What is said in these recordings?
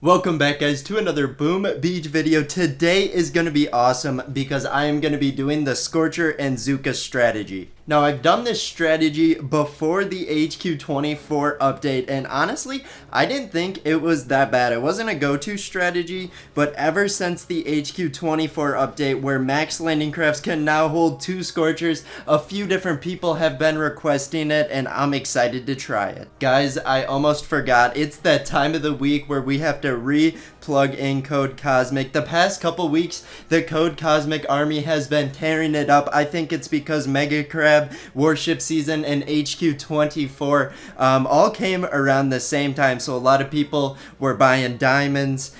Welcome back, guys, to another Boom Beach video. Today is going to be awesome because I am going to be doing the Scorcher and Zooka strategy. Now, I've done this strategy before the HQ24 update, and honestly, I didn't think it was that bad. It wasn't a go-to strategy, but ever since the HQ24 update, where max landing crafts can now hold 2 Scorchers, a few different people have been requesting it, and I'm excited to try it. Guys, I almost forgot. It's that time of the week where we have to re-plug in Code Cosmic. The past couple weeks, the Code Cosmic army has been tearing it up. I think it's because Mega Crab, Warship Season, and HQ24 all came around the same time, so a lot of people were buying diamonds,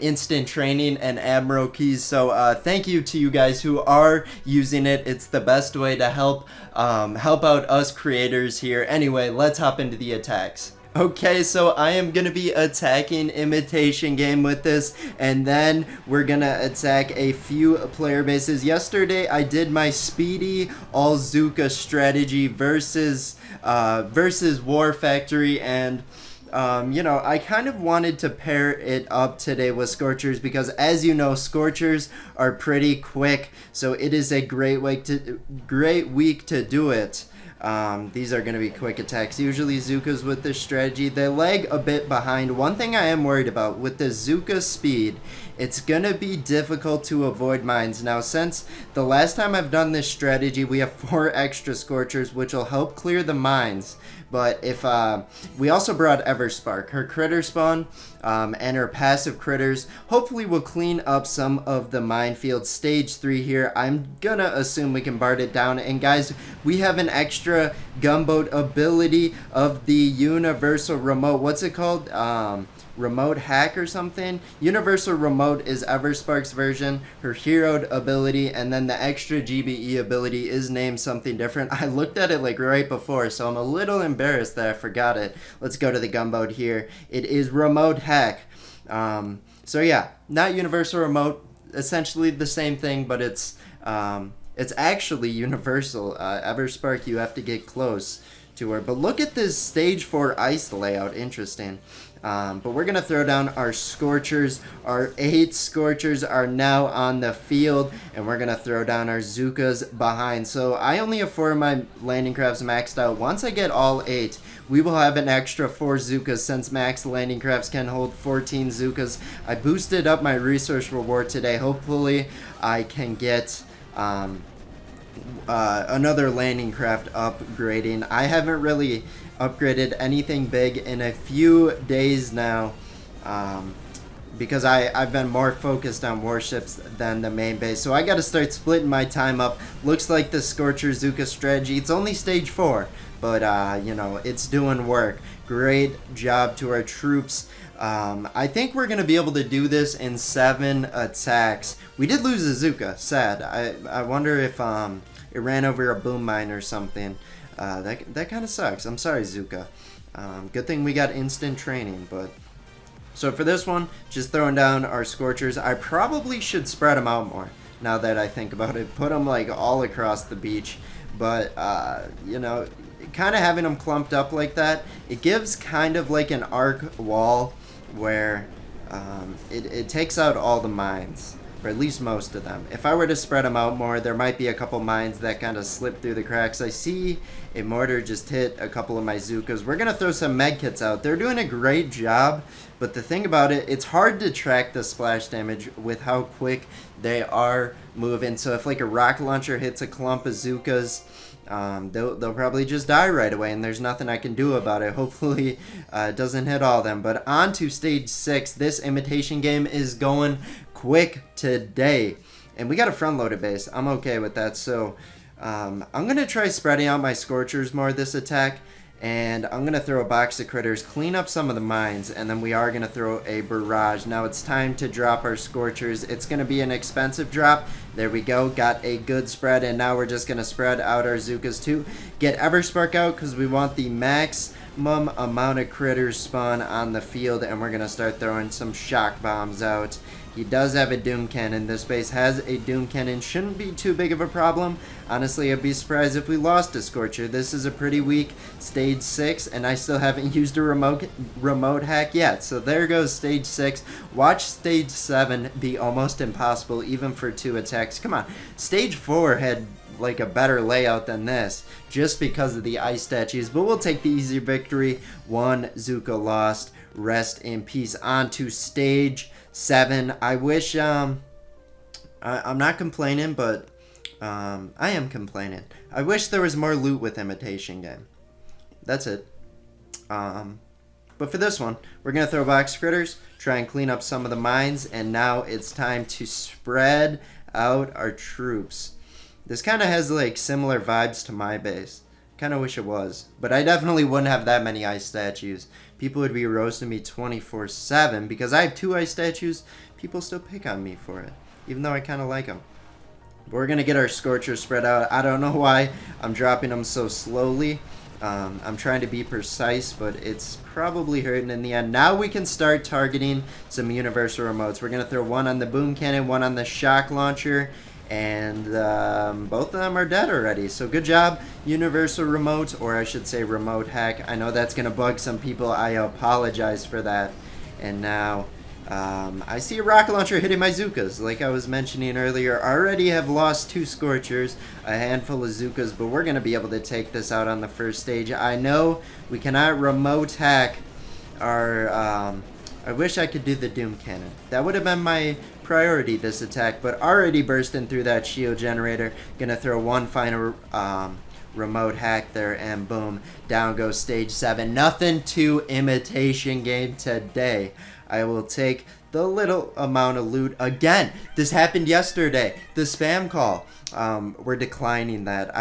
instant training, and Admiral keys. So thank you to you guys who are using it. It's the best way to help out us creators here. Anyway, let's hop into the attacks. Okay, so I am going to be attacking Imitation Game with this, and then we're going to attack a few player bases. Yesterday, I did my speedy all Zooka strategy versus War Factory, and you know, I kind of wanted to pair it up today with Scorchers because, as you know, Scorchers are pretty quick, so it is a great week to do it. These are going to be quick attacks. Usually Zookas with this strategy, they lag a bit behind. One thing I am worried about with the Zooka speed, it's going to be difficult to avoid mines. Now, since the last time I've done this strategy, we have 4 extra Scorchers, which will help clear the mines. But if we also brought Everspark, her critter spawn and her passive critters hopefully will clean up some of the minefield. Stage 3 here, I'm gonna assume we can bard it down. And guys, we have an extra gunboat ability of the universal remote. What's it called? Remote hack or something. Universal remote is Everspark's version, her heroed ability, and then the extra GBE ability is named something different. I looked at it like right before, so I'm a little embarrassed that I forgot it. Let's go to the gunboat here. It is remote hack. So yeah, not universal remote, essentially the same thing, but it's actually universal. Everspark, you have to get close to her. But look at this stage 4 ice layout, interesting. But we're going to throw down our Scorchers. Our 8 Scorchers are now on the field, and we're going to throw down our Zookas behind. So I only have 4 of my landing crafts maxed out. Once I get all 8, we will have an extra 4 Zookas since max landing crafts can hold 14 Zookas. I boosted up my resource reward today. Hopefully I can get another landing craft upgrading. I haven't really upgraded anything big in a few days now because I've been more focused on warships than the main base, so I gotta start splitting my time up. Looks like the Scorcher Zooka strategy, it's only stage 4, but you know, it's doing work. Great job to our troops. I think we're gonna be able to do this in 7 attacks. We did lose a Zooka, sad. I wonder if it ran over a boom mine or something. That kind of sucks. I'm sorry, Zooka. Good thing we got instant training, but... So for this one, just throwing down our Scorchers. I probably should spread them out more, now that I think about it. Put them, like, all across the beach. But, you know, kind of having them clumped up like that, it gives kind of like an arc wall where it takes out all the mines. Or at least most of them. If I were to spread them out more, there might be a couple mines that kind of slip through the cracks. I see a mortar just hit a couple of my Zookas. We're going to throw some medkits out. They're doing a great job, but the thing about it, it's hard to track the splash damage with how quick they are moving. So if like a rocket launcher hits a clump of Zookas, they'll probably just die right away, and there's nothing I can do about it. Hopefully it doesn't hit all of them. But on to stage 6. This imitation game is going quick today, and we got a front loaded base. I'm okay with that. So I'm gonna try spreading out my Scorchers more this attack, and I'm gonna throw a box of critters, clean up some of the mines, and then we are gonna throw a barrage. Now it's time to drop our Scorchers. It's gonna be an expensive drop. There we go, got a good spread, and now we're just gonna spread out our Zookas too. Get Everspark out because we want the max amount of critters spawn on the field, and we're going to start throwing some shock bombs out. He does have a Doom Cannon. This base has a Doom Cannon. Shouldn't be too big of a problem. Honestly, I'd be surprised if we lost a Scorcher. This is a pretty weak Stage 6, and I still haven't used a remote hack yet. So there goes Stage 6. Watch Stage 7 be almost impossible, even for 2 attacks. Come on. Stage 4 had like a better layout than this, just because of the ice statues. But we'll take the easy victory. 1 Zooka lost. Rest in peace. On to Stage 7. I wish, I'm not complaining, but I am complaining. I wish there was more loot with Imitation Game. That's it. But for this one, we're going to throw box critters, try and clean up some of the mines, and now it's time to spread out our troops. This kind of has like similar vibes to my base. Kind of wish it was, but I definitely wouldn't have that many ice statues. People would be roasting me 24/7 because I have 2 ice statues. People still pick on me for it, even though I kind of like them. But we're gonna get our Scorcher spread out. I don't know why I'm dropping them so slowly. I'm trying to be precise, but it's probably hurting in the end. Now we can start targeting some universal remotes. We're gonna throw 1 on the boom cannon, 1 on the shock launcher, and both of them are dead already. So good job, universal remote, or I should say remote hack. I know that's gonna bug some people. I apologize for that. And now I see a rocket launcher hitting my Zookas. Like I was mentioning earlier, already have lost 2 Scorchers, a handful of Zookas, but we're gonna be able to take this out on the first stage. I know we cannot remote hack our I wish I could do the Doom Cannon. That would have been my priority this attack, but already bursting through that shield generator. Gonna throw 1 final remote hack there, and boom, down goes Stage 7. Nothing to Imitation Game today. I will take the little amount of loot. Again, this happened yesterday. The spam call. We're declining that.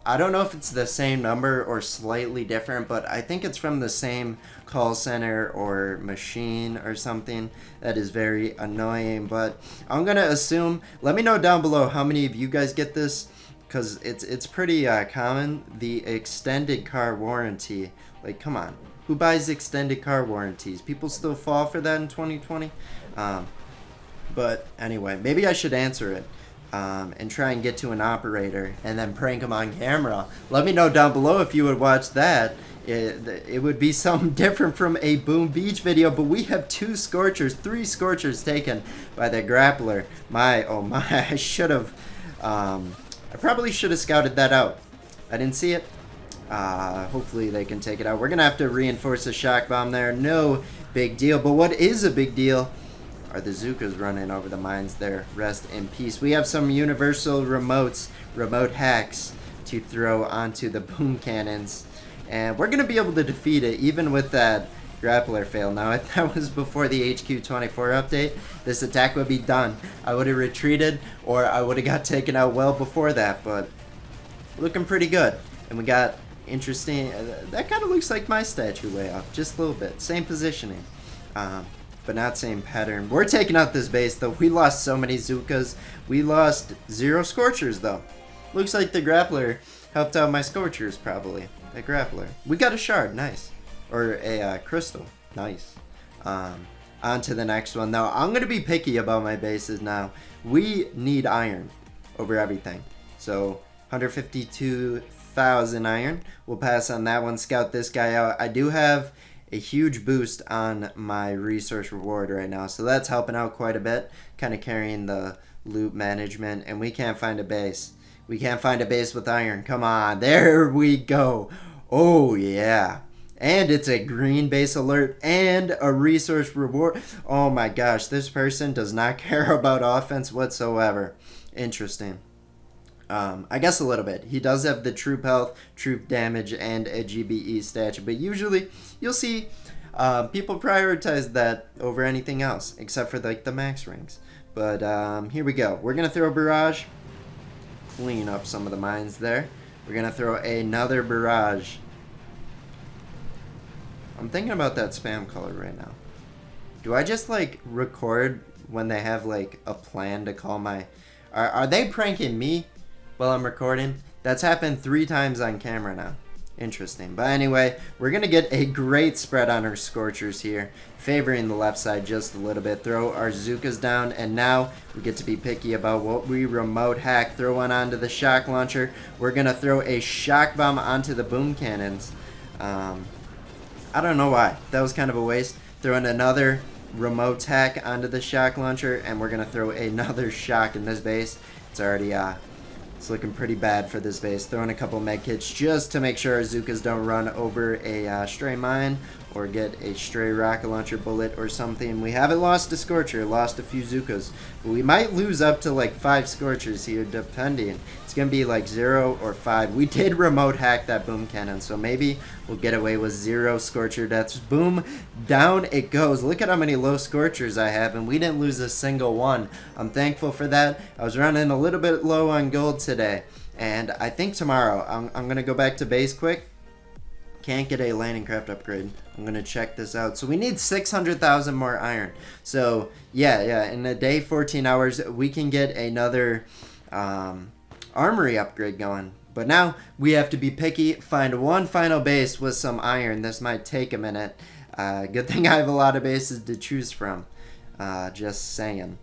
I don't know if it's the same number or slightly different, but I think it's from the same call center or machine or something. That is very annoying, but I'm gonna assume, let me know down below how many of you guys get this, because it's pretty common. The extended car warranty. Like, come on. Who buys extended car warranties? People still fall for that in 2020? But anyway, maybe I should answer it. And try and get to an operator and then prank him on camera. Let me know down below if you would watch that. It would be something different from a Boom Beach video, but we have 2 Scorchers, 3 Scorchers taken by the grappler. Oh my, I should have, I probably should have scouted that out. I didn't see it. Hopefully they can take it out. We're gonna have to reinforce a shock bomb there. No big deal, but what is a big deal are the Zookas running over the mines there. Rest in peace. We have some universal remote hacks to throw onto the boom cannons, and we're going to be able to defeat it even with that grappler fail. Now, if that was before the HQ24 update, this attack would be done. I would have retreated, or I would have got taken out well before that, but looking pretty good. And we got interesting, that kind of looks like my statue layout, just a little bit. Same positioning. But not same pattern. We're taking out this base, though. We lost so many Zookas. We lost 0 Scorchers, though. Looks like the grappler helped out my Scorchers, probably. A grappler. We got a shard. Nice. Or a crystal. Nice. On to the next one. Now, I'm going to be picky about my bases now. We need iron over everything. So, 152,000 iron. We'll pass on that one. Scout this guy out. I do have a huge boost on my resource reward right now, so that's helping out quite a bit, kind of carrying the loot management. And we can't find a base. We can't find a base with iron. Come on, there we go. Oh yeah, and it's a green base alert and a resource reward. Oh my gosh, this person does not care about offense whatsoever. Interesting. I guess a little bit. He does have the troop health, troop damage, and a GBE statue, but usually you'll see people prioritize that over anything else, except for like the max rings. But here we go. We're gonna throw a barrage, clean up some of the mines there. We're gonna throw another barrage. I'm thinking about that spam color right now. Do I just like record when they have like a plan to call my? Are they pranking me while I'm recording? That's happened 3 times on camera now. Interesting. But anyway, we're going to get a great spread on our Scorchers here, favoring the left side just a little bit. Throw our Zookas down, and now we get to be picky about what we remote hack. Throw one onto the shock launcher. We're going to throw a shock bomb onto the boom cannons. I don't know why. That was kind of a waste. Throwing another remote hack onto the shock launcher, and we're going to throw another shock in this base. It's already it's looking pretty bad for this base. Throwing a couple med kits just to make sure our Zookas don't run over a stray mine or get a stray rocket launcher bullet or something. We haven't lost a Scorcher, lost a few Zookas. But we might lose up to like 5 Scorchers here, depending. It's going to be like 0 or 5. We did remote hack that boom cannon, so maybe we'll get away with 0 Scorcher deaths. Boom, down it goes. Look at how many low Scorchers I have, and we didn't lose a single one. I'm thankful for that. I was running a little bit low on gold today, and I think tomorrow I'm going to go back to base quick. Can't get a landing craft upgrade. I'm going to check this out. So we need 600,000 more iron. So yeah, in a day, 14 hours, we can get another armory upgrade going. But now we have to be picky, find one final base with some iron. This might take a minute. Good thing I have a lot of bases to choose from. Just saying.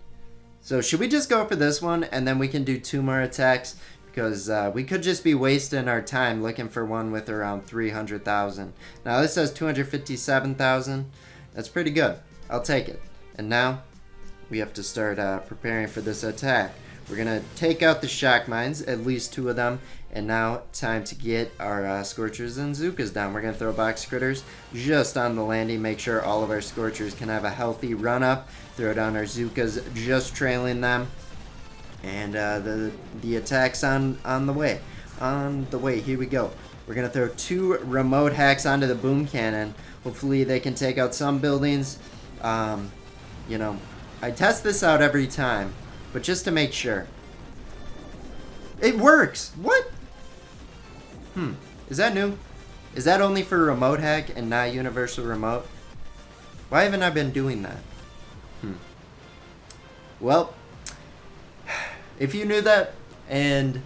So should we just go for this one and then we can do 2 more attacks? Because we could just be wasting our time looking for one with around 300,000. Now this says 257,000. That's pretty good. I'll take it. And now we have to start preparing for this attack. We're going to take out the shock mines, at least 2 of them. And now time to get our Scorchers and Zookas down. We're going to throw box critters just on the landing. Make sure all of our Scorchers can have a healthy run up. Throw down our Zookas, just trailing them. And the attack's on the way. On the way. Here we go. We're going to throw 2 remote hacks onto the boom cannon. Hopefully they can take out some buildings. You know, I test this out every time, but just to make sure. It works! What? Is that new? Is that only for remote hack and not universal remote? Why haven't I been doing that? Well, if you knew that and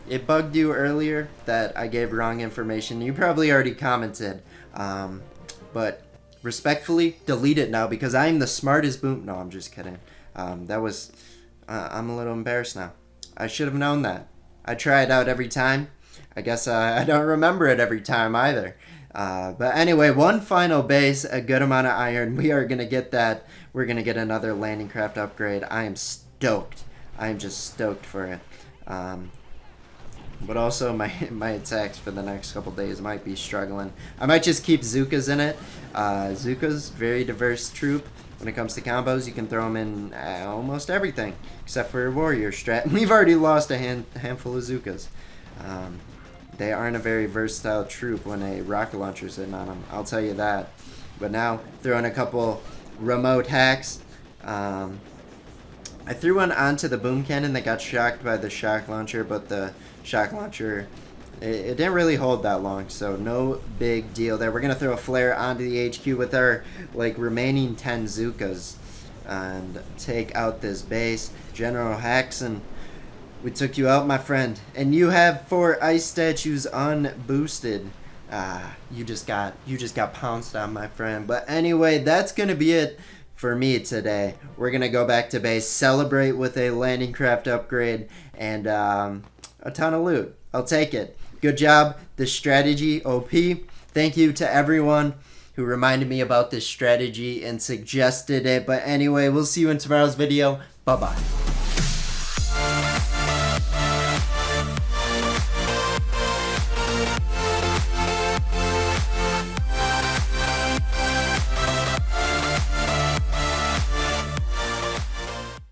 it bugged you earlier that I gave wrong information, you probably already commented. But respectfully, delete it now because I'm the smartest boom. No, I'm just kidding. I'm a little embarrassed now. I should have known that. I try it out every time. I guess I don't remember it every time either. But anyway, one final base, a good amount of iron. We are going to get that. We're going to get another landing craft upgrade. I am stoked. I am just stoked for it. But also my attacks for the next couple days might be struggling. I might just keep Zookas in it. Zookas, very diverse troop. When it comes to combos, you can throw them in almost everything, except for warrior strat. We've already lost a handful of Zookas. They aren't a very versatile troop when a rocket launcher's sitting on them, I'll tell you that. But now, throwing a couple remote hacks. I threw one onto the boom cannon that got shocked by the shock launcher, but the shock launcher, it didn't really hold that long, so no big deal there. We're going to throw a flare onto the HQ with our remaining 10 Zookas and take out this base. General Haxon, we took you out, my friend, and you have 4 ice statues unboosted. You just got pounced on, my friend. But anyway, that's going to be it for me today. We're going to go back to base, celebrate with a landing craft upgrade, and a ton of loot. I'll take it. Good job. The strategy, OP. Thank you to everyone who reminded me about this strategy and suggested it. But anyway, we'll see you in tomorrow's video. Bye-bye.